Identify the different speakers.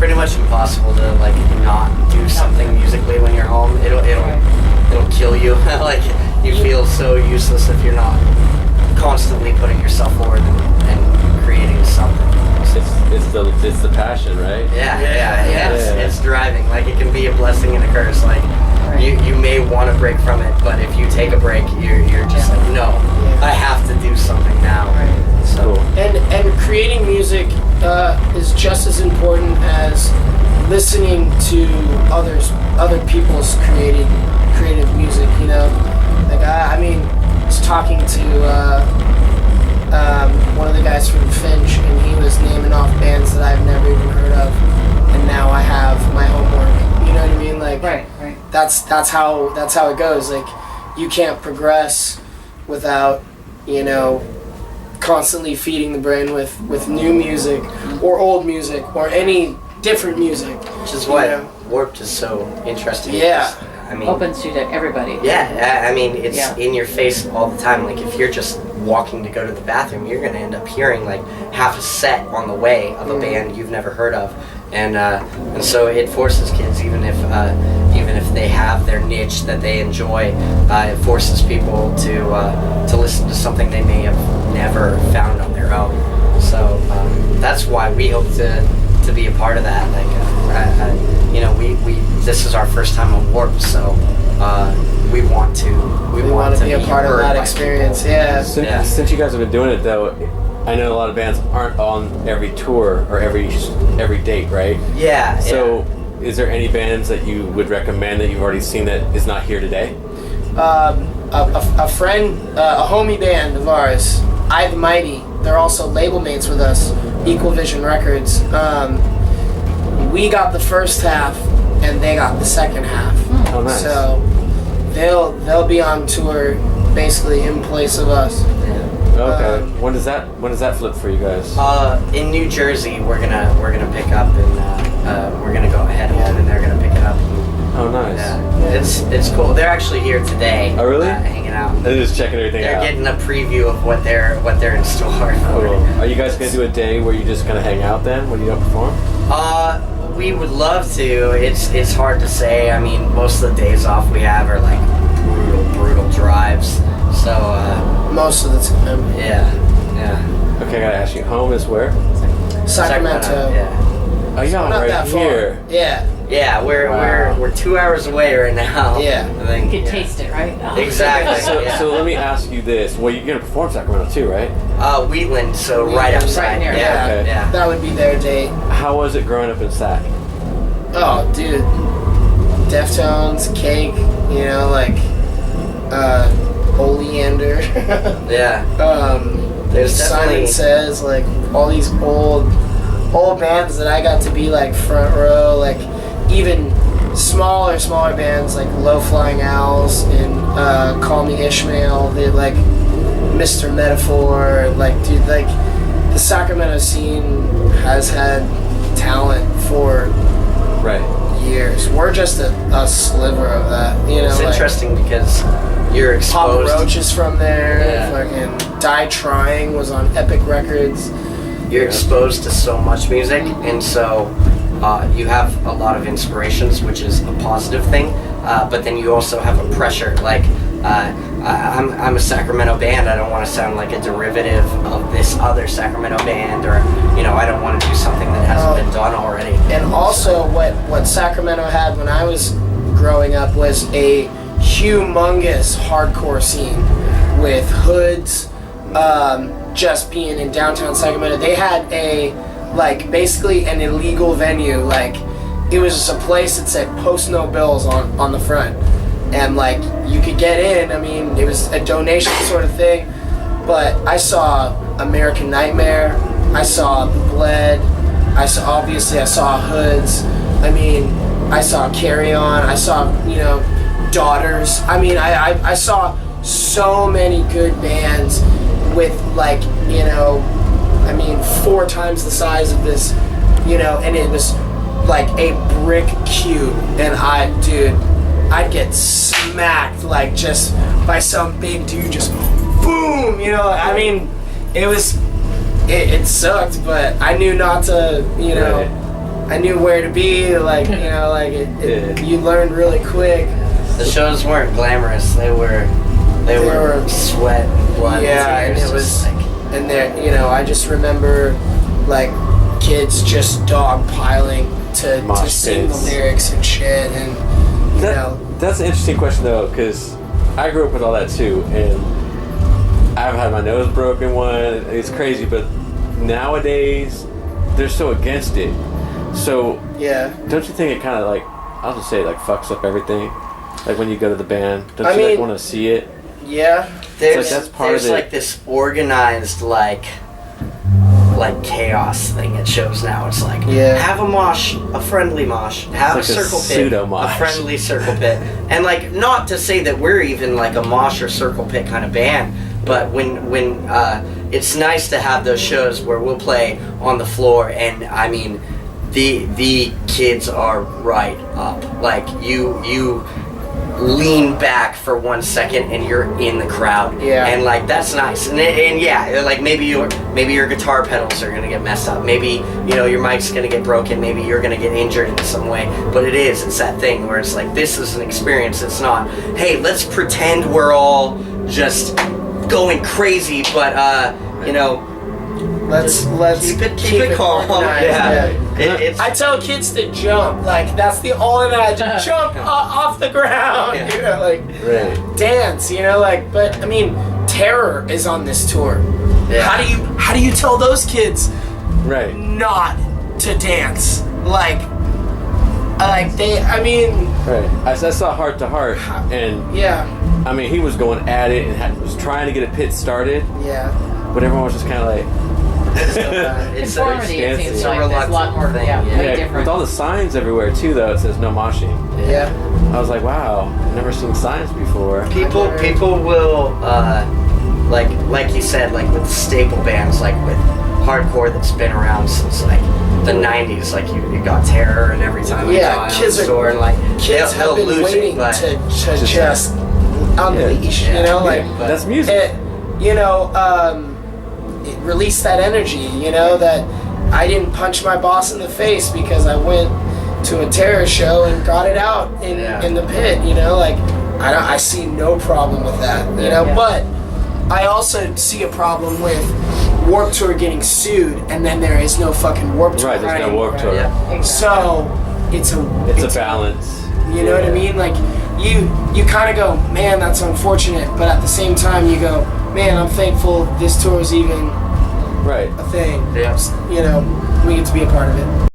Speaker 1: pretty much impossible to like not do something musically when you're home. It'll kill you. Like you feel so useless if you're not constantly putting yourself forward and creating something.
Speaker 2: It's the passion, right?
Speaker 1: Yeah. It's driving. Like it can be a blessing and a curse. Like you may want to break from it, but if you take a break, you're just like, no, I have to do something now.
Speaker 3: Right.
Speaker 1: So
Speaker 3: and creating music is just as important as listening to other people's creative music. You know, like I was talking to one of the guys from Finch, and he was naming off bands that I've never even heard of, and now I have my homework. You know what I mean? Like,
Speaker 4: right.
Speaker 3: That's how it goes. Like, you can't progress without, constantly feeding the brain with new music or old music or any different music.
Speaker 1: Which is why Warped is so interesting.
Speaker 3: Yeah.
Speaker 1: I mean,
Speaker 4: opens to everybody.
Speaker 1: Yeah, I mean, it's in your face all the time. Like, if you're just walking to go to the bathroom, you're going to end up hearing, like, half a set on the way of a band you've never heard of. And so it forces kids, even if they have their niche that they enjoy, it forces people to listen to something they may have never found on their own. So that's why we hope to be a part of that. Like, we this is our first time on Warped, so we want to
Speaker 3: be a part of that experience. Yeah.
Speaker 2: Since you guys have been doing it, though, I know a lot of bands aren't on every tour or every date, right?
Speaker 1: Yeah.
Speaker 2: So, is there any bands that you would recommend that you've already seen that is not here today?
Speaker 3: A friend, a homie band of ours, I the Mighty. They're also label mates with us, Equal Vision Records. We got the first half, and they got the second half.
Speaker 2: Oh, nice.
Speaker 3: So they'll be on tour, basically in place of us.
Speaker 2: Okay. When does that flip for you guys?
Speaker 1: In New Jersey, we're gonna pick up, and we're gonna go ahead home, and they're gonna pick it up.
Speaker 2: Oh, nice.
Speaker 1: Yeah, it's cool. They're actually here today.
Speaker 2: Oh, really?
Speaker 1: Hanging out.
Speaker 2: They're just checking everything out.
Speaker 1: They're getting a preview of what they're in store.
Speaker 2: Cool. Are you guys gonna do a day where you just kind of hang out then when you don't perform?
Speaker 1: We would love to. It's hard to say. I mean, most of the days off we have are like brutal drives. So
Speaker 3: most of the time.
Speaker 1: Yeah.
Speaker 2: Okay, I gotta ask you. Home is where?
Speaker 3: Sacramento.
Speaker 1: Yeah.
Speaker 2: Oh, y'all
Speaker 3: Not
Speaker 2: right
Speaker 3: that far.
Speaker 2: here.
Speaker 3: Yeah.
Speaker 1: Yeah, we're 2 hours away right now.
Speaker 3: Yeah.
Speaker 1: I think,
Speaker 4: You can taste it, right?
Speaker 1: Exactly.
Speaker 2: So let me ask you this. Well, you're gonna perform Sacramento too, right?
Speaker 1: Wheatland, so right outside.
Speaker 4: Right near.
Speaker 1: Yeah.
Speaker 2: Okay.
Speaker 1: Yeah.
Speaker 3: That would be their date.
Speaker 2: How was it growing up in Sac?
Speaker 3: Oh, dude. Deftones, Cake, Oleander.
Speaker 1: Yeah.
Speaker 3: There's Simon Says, like all these old bands that I got to be like front row, like even smaller bands like Low Flying Owls and Call Me Ishmael. They like Mr. Metaphor, like dude, like the Sacramento scene has had talent for years. We're just a sliver of that,
Speaker 1: It's interesting because you're exposed.
Speaker 3: Papa Roach is from there.
Speaker 1: Yeah.
Speaker 3: Fucking Die Trying was on Epic Records.
Speaker 1: You're exposed to so much music, and so you have a lot of inspirations, which is a positive thing. But then you also have a pressure. Like I'm a Sacramento band. I don't want to sound like a derivative of this other Sacramento band, or I don't want to do something that hasn't been done already.
Speaker 3: And also, what Sacramento had when I was growing up was a humongous hardcore scene with hoods. Just being in downtown Sacramento, they had basically an illegal venue. Like, it was just a place that said "Post No Bills" on the front, and like you could get in. I mean, it was a donation sort of thing. But I saw American Nightmare, I saw The Bled, I saw Hoods. I mean, I saw Carry On. I saw Daughters. I mean, I saw so many good bands with 4 times the size of this, and it was like a brick cube, and I'd get smacked just by some big dude, just boom, I mean, it sucked, but I knew not to, I knew where to be. Like, you know, like you learned really quick.
Speaker 1: The shows weren't glamorous. They were sweat and blood.
Speaker 3: Yeah,
Speaker 1: and
Speaker 3: and
Speaker 1: tears,
Speaker 3: it was,
Speaker 1: just like,
Speaker 3: and there, you know, I just remember like kids just dogpiling to sing the lyrics and shit, and you know.
Speaker 2: That's an interesting question though, because I grew up with all that too, and I've had my nose broken one. It's crazy, but nowadays they're so against it. So
Speaker 3: Yeah.
Speaker 2: don't you think it kind of like, I'll just say it, like fucks up everything? Like when you go to the band, don't
Speaker 3: I
Speaker 2: you like
Speaker 3: mean,
Speaker 2: want to see it?
Speaker 3: Yeah.
Speaker 1: There's,
Speaker 2: that's part of it.
Speaker 1: like this organized like chaos thing at shows now. It's like have a mosh, a friendly mosh, have
Speaker 2: It's
Speaker 1: a
Speaker 2: like
Speaker 1: circle
Speaker 2: a
Speaker 1: pit,
Speaker 2: pseudo-mosh.
Speaker 1: a friendly circle pit, and like not to say that we're even like a mosh or circle pit kind of band, but when it's nice to have those shows where we'll play on the floor, and I mean the kids are right up, like you lean back for 1 second and you're in the crowd, and like that's nice, and yeah, like maybe your guitar pedals are gonna get messed up, maybe you know your mic's gonna get broken, maybe you're gonna get injured in some way, but it's that thing where it's like this is an experience. It's not, hey, let's pretend we're all just going crazy, but you know,
Speaker 3: let's
Speaker 1: keep it calm.
Speaker 3: I tell kids to jump. Like that's the only thing I just jump off the ground.
Speaker 1: Yeah.
Speaker 3: You know, like dance. You know, like. But I mean, Terror is on this tour.
Speaker 1: Yeah.
Speaker 3: How do you tell those kids
Speaker 2: Not
Speaker 3: to dance? Like they. I mean.
Speaker 2: I saw Heart to Heart, and I mean he was going at it and was trying to get a pit started.
Speaker 3: Yeah.
Speaker 2: But everyone was just kind of like.
Speaker 1: It's
Speaker 4: Conformity, it seems
Speaker 1: it's a
Speaker 4: like there's a lot more,
Speaker 1: thing,
Speaker 4: way different.
Speaker 2: With all the signs everywhere too, though, it says no moshing.
Speaker 3: Yeah.
Speaker 2: I was like, wow, I've never seen signs before.
Speaker 1: People will like you said, like with staple bands, like with hardcore that's been around since like the 90s, like you got Terror, and every time you go out
Speaker 3: kids
Speaker 1: the store, and like
Speaker 3: kids have been
Speaker 1: lose
Speaker 3: waiting
Speaker 1: it, but
Speaker 3: to just unleash. You know, like
Speaker 2: That's music.
Speaker 3: you know, release that energy, you know, that I didn't punch my boss in the face because I went to a Terror show and got it out in the pit, you know, like I see no problem with that, you know, but I also see a problem with Warped Tour getting sued and then there is no fucking Warped Tour.
Speaker 2: Right, there's no Warped Tour.
Speaker 4: Exactly.
Speaker 3: So it's a
Speaker 2: balance.
Speaker 3: You know what I mean? Like you kind of go, man, that's unfortunate, but at the same time you go, man, I'm thankful this tour is even a thing.
Speaker 1: Yeah.
Speaker 3: You know, we get to be a part of it.